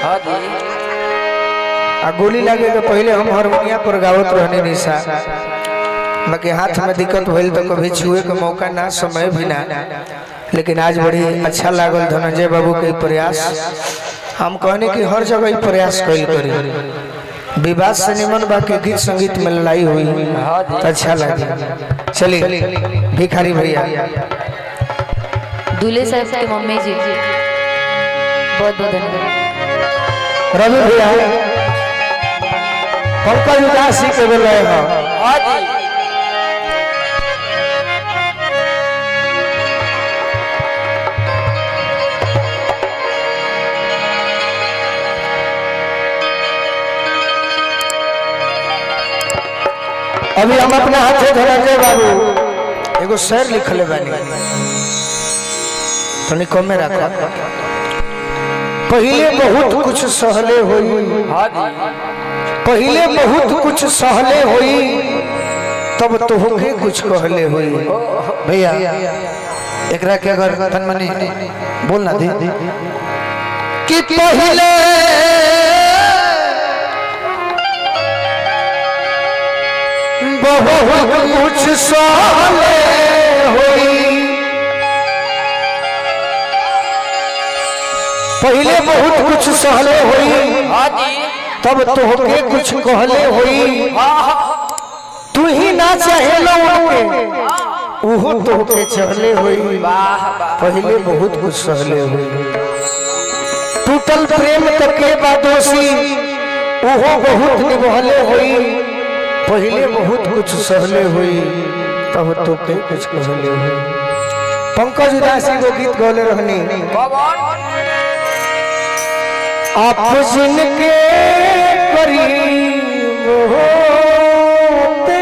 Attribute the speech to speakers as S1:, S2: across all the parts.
S1: आ गोली लगे के पहले हम हारमोनिया पर गावत रहने निशा बाकी हाथ में दिक्कत भइल तो कभी छुए के मौका ना समय भी ना, लेकिन आज बड़ी अच्छा लागल धनंजय बाबू के प्रयास। हम कहने की हर जगह प्रयास करी करी विवाद से निमन बाकी गीत संगीत में लड़ाई हुई तो अच्छा लगे। चलिए भिखारी भैया
S2: दूल्हे साहब के मम्मी जी बहुत बहुत धन्यवाद।
S1: रवि भैया पंकज उदासी के बोल रहे हैं। अभी हम अपना हाथे धनंजय बाबू एगो शेर लिखले बानी तनी कमे रखा। पहले बहुत कुछ सहले होई, पहले बहुत कुछ सहले होई, तब तो होके कुछ कहले होई। भैया एकरा के अगर तन मनी बोलना दी कि पहले बहुत कुछ सहले होई, पहले बहुत कुछ सहले होई, तब तो होके कुछ कहले होई। तू ही ना चाहे उनके उहो तो होके चहले होई, पहले बहुत कुछ सहले होई। टूटल प्रेम तके बादोसी उहो बहुत निभले होई, पहले बहुत कुछ सहले हुई तब तो के कुछ कहले हुई। पंकज उदासी को गीत गौले रहनी आप जिनके करीब होते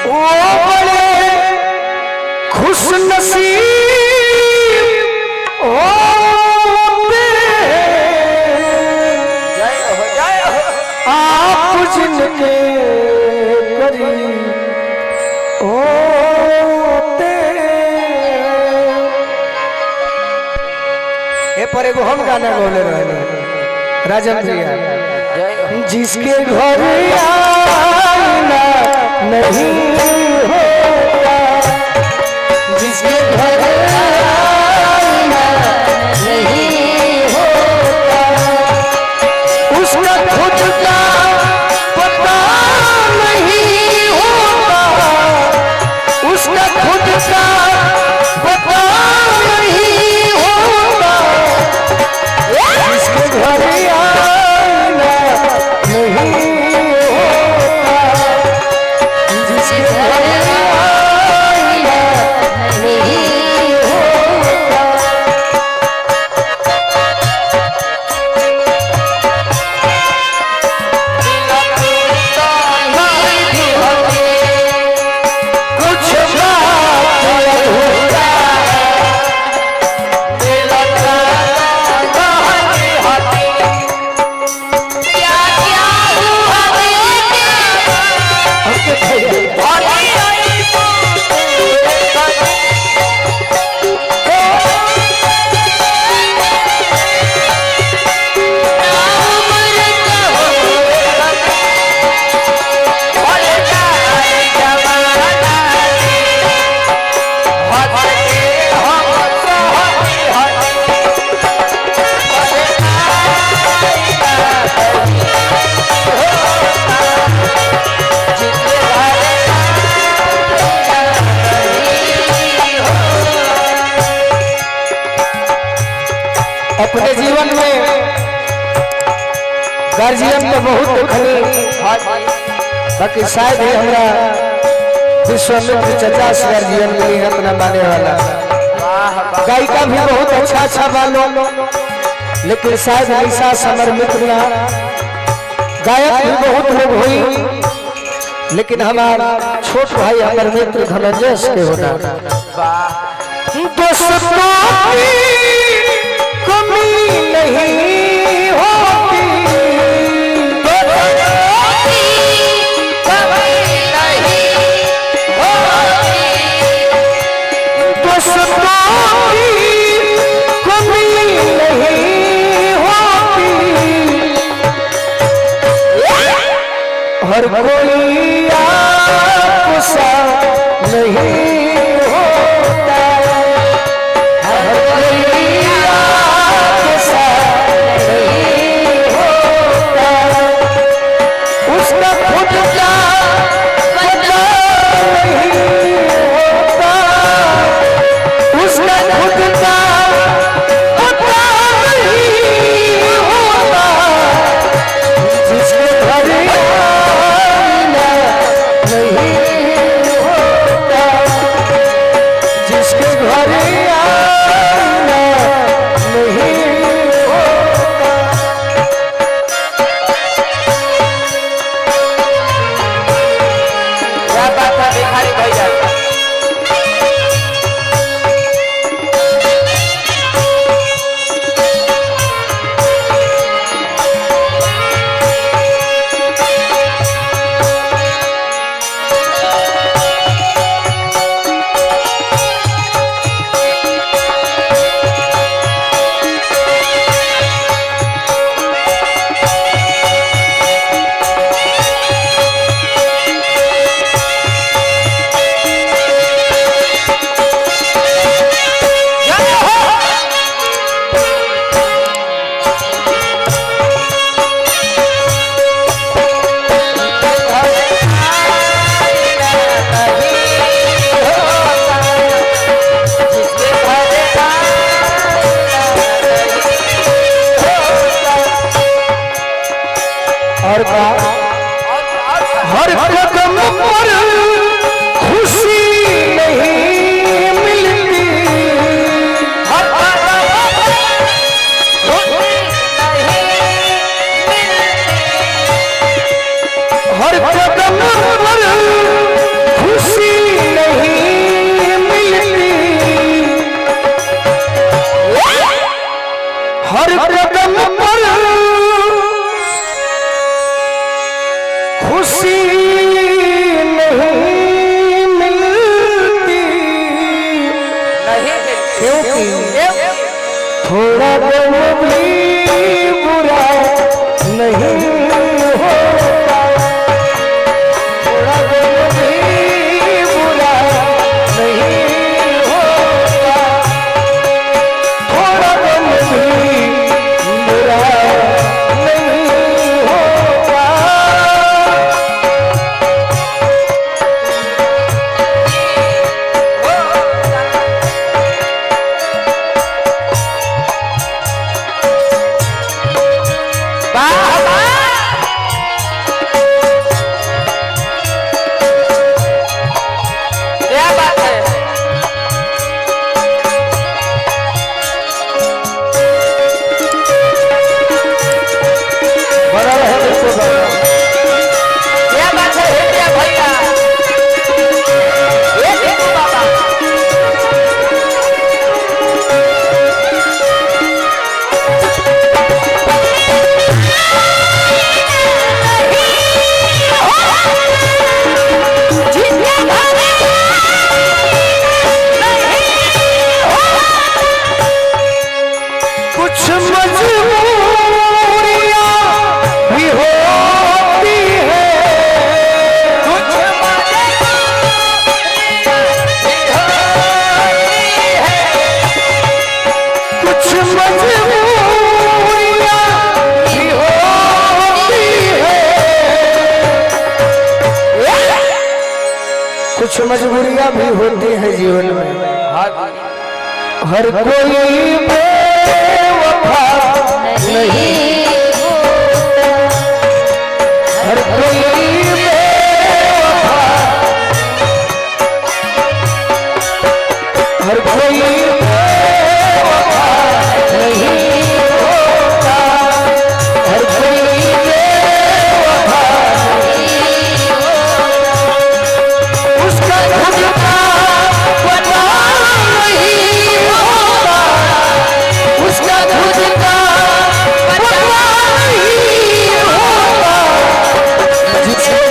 S1: वो बड़े खुश नसीब जिनके करीब होते। ए पर एगो हम गाना बोले रहे राजन भैया, जिसके घर आईना नहीं होता, जिसके घर आईना नहीं होता, उसका खुद का उसका खुद का पता नहीं होता, जिसके घर आना नहीं होता, जिसके घर आना नहीं होता। अपने जीवन में गार्जियन तो बहुत देखनी, बाकी शायद ही हमारा विश्वामित्र चचा से गार्जियन मिली है अपना माने वाला। गायिका भी बहुत अच्छा अच्छा बालो, लेकिन शायद ऐसा समर मित्र ना। गायक भी बहुत लोग हुई, लेकिन हमारा छोट भाई अमर मित्र धनंजय के होना। कमी नहीं होती, कमी नहीं होती, दोस्तों की हर कोई आपसा नहीं होता, हर कोई आपसा नहीं होता, उसका खुद का पता नहीं होता, उसका खुद का पता नहीं होता, जिसके घर आईना नहीं होता, जिसके घर आईना नहीं होता।
S3: क्या बात है भिखारी भैया।
S1: और हर कदम पर खुशी नहीं मिलती, हर कदम पर खुशी नहीं मिलती, हर कदम पर खुशी नहीं मिलती, क्योंकि थोड़ा दम भी बुरा नहीं होता, थोड़ा दम भी बुरा नहीं होता, थोड़ा दम भी बुरा नहीं होता।
S3: क्या बात है।
S1: बड़ा रहे बिल्कुल बड़ा।
S3: क्या बात है हेटिया भैया। ये देखो बाबा।
S1: कुछ मजबूरियां भी होती है,
S3: कुछ
S1: कुछ मजबूरियां भी होती है, कुछ मजबूरियां भी होती है जीवन में। हर कोई बेवफा नहीं, हर कोई बेवफा, हर कोई बेवफा नहीं होता, हर कोई बेवफा नहीं होता, उसका खुद का पता नहीं होता, उसका खुद का पता नहीं होता, जिसके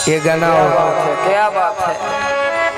S1: ये गाना
S3: क्या बात है